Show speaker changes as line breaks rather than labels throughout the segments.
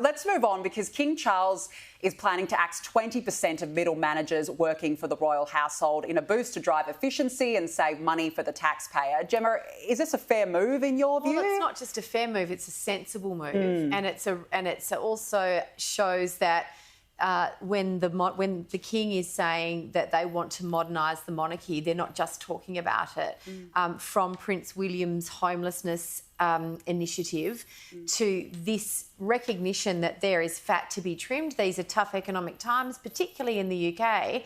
let's move on because King Charles is planning to axe 20% of middle managers working for the royal household in a boost to drive efficiency and save money for the taxpayer. Gemma, is this a fair move in your view?
Well, it's not just a fair move; it's a sensible move, and it's also shows that. When the King is saying that they want to modernise the monarchy, they're not just talking about it. From Prince William's homelessness initiative to this recognition that there is fat to be trimmed. These are tough economic times, particularly in the UK.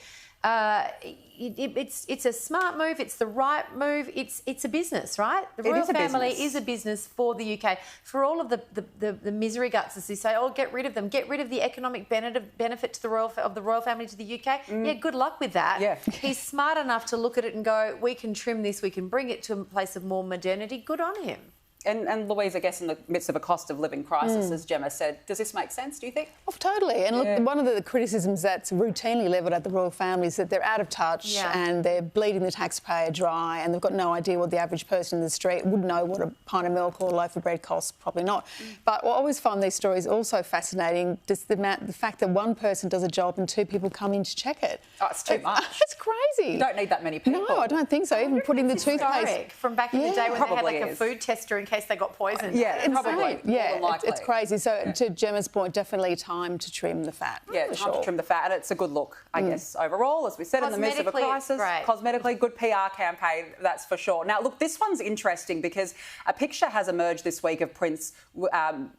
It's a smart move. It's the right move. It's a business, right? The royal family is a business for the UK. For all of the misery guts, as they say, oh, get rid of them. Get rid of the economic benefit to the royal family to the UK. Yeah, good luck with that. Yeah. He's smart enough to look at it and go, we can trim this. We can bring it to a place of more modernity. Good on him.
And Louise, I guess in the midst of a cost of living crisis, as Gemma said, does this make sense, do you think?
Oh, totally. And look, one of the criticisms that's routinely levelled at the royal family is that they're out of touch and they're bleeding the taxpayer dry and they've got no idea what the average person in the street would know what a pint of milk or a loaf of bread costs, probably not. But I always find these stories also fascinating, just the fact that one person does a job and two people come in to check it.
Oh, it's too much.
It's crazy.
You don't need that many people.
No, I don't think so. Even putting the toothpaste...
From back in the day when they had like a food tester in case they got poisoned.
Yeah,
probably.
Yeah, it's crazy. So to Gemma's point, definitely time to trim the fat.
Yeah, time to trim the fat, and it's a good look, I guess, overall, as we said, in the midst of a crisis. Cosmetically, good PR campaign, that's for sure. Now, look, this one's interesting because a picture has emerged this week of Prince William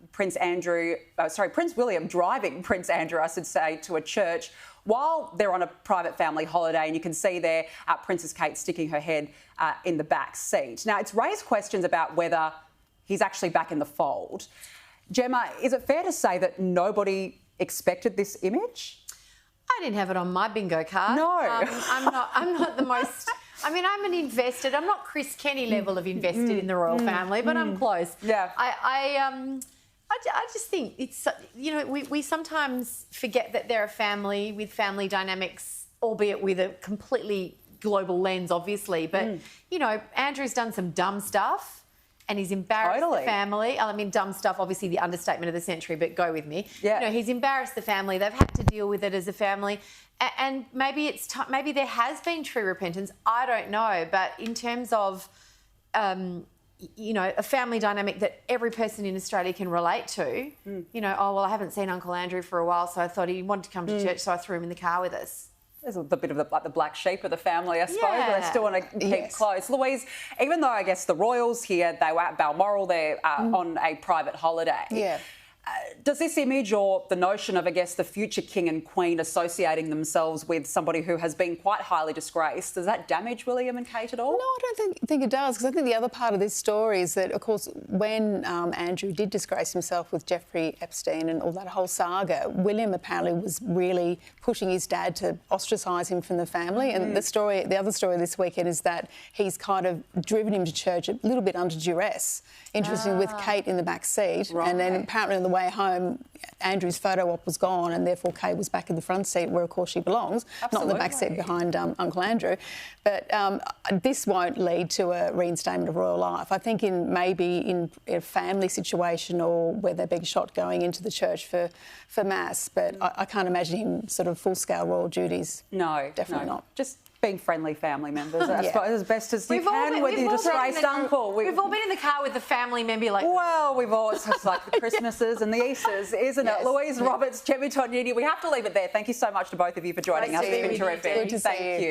driving Prince Andrew, I should say, to a church while they're on a private family holiday, and you can see there Princess Kate sticking her head in the back seat. Now, it's raised questions about whether he's actually back in the fold. Gemma, is it fair to say that nobody expected this image?
I didn't have it on my bingo card.
No.
I'm not the most... I mean, I'm an invested... I'm not Chris Kenny level of invested in the royal family, but I'm close.
Yeah.
I just think it's... You know, we sometimes forget that they're a family with family dynamics, albeit with a completely global lens, obviously. But, you know, Andrew's done some dumb stuff. And he's embarrassed the family. I mean, dumb stuff, obviously the understatement of the century, but go with me. Yeah. You know, he's embarrassed the family. They've had to deal with it as a family. And maybe maybe there has been true repentance. I don't know. But in terms of, you know, a family dynamic that every person in Australia can relate to, you know, oh, well, I haven't seen Uncle Andrew for a while, so I thought he wanted to come to church, so I threw him in the car with us.
There's a bit of the black sheep of the family, I suppose, but they still want to keep close. Louise, even though I guess the royals here, they were at Balmoral, they're on a private holiday. Yeah. Does this image or the notion of, I guess, the future king and queen associating themselves with somebody who has been quite highly disgraced, does that damage William and Kate at all?
No, I don't think it does, because I think the other part of this story is that, of course, when Andrew did disgrace himself with Jeffrey Epstein and all that whole saga, William apparently was really pushing his dad to ostracise him from the family. And the other story this weekend is that he's kind of driven him to church a little bit under duress, interestingly, with Kate in the back seat. Right. And then apparently on the way home, Andrew's photo op was gone and therefore Kate was back in the front seat where, of course, she belongs, not in the back seat behind Uncle Andrew. But this won't lead to a reinstatement of royal life. I think maybe in a family situation or where they're being shot going into the church for Mass, but I can't imagine him sort of full-scale royal duties.
No.
Definitely not.
Just being friendly family members, I suppose, as best as you can with your disgraced uncle.
We've all been in the car with the family member, like...
Well, we've all... It's like the Christmases and the Easters, isn't it? Louise Roberts, Gemma Tognini, we have to leave it there. Thank you so much to both of you for joining us. It's been terrific.
Good to see you.
Thank you.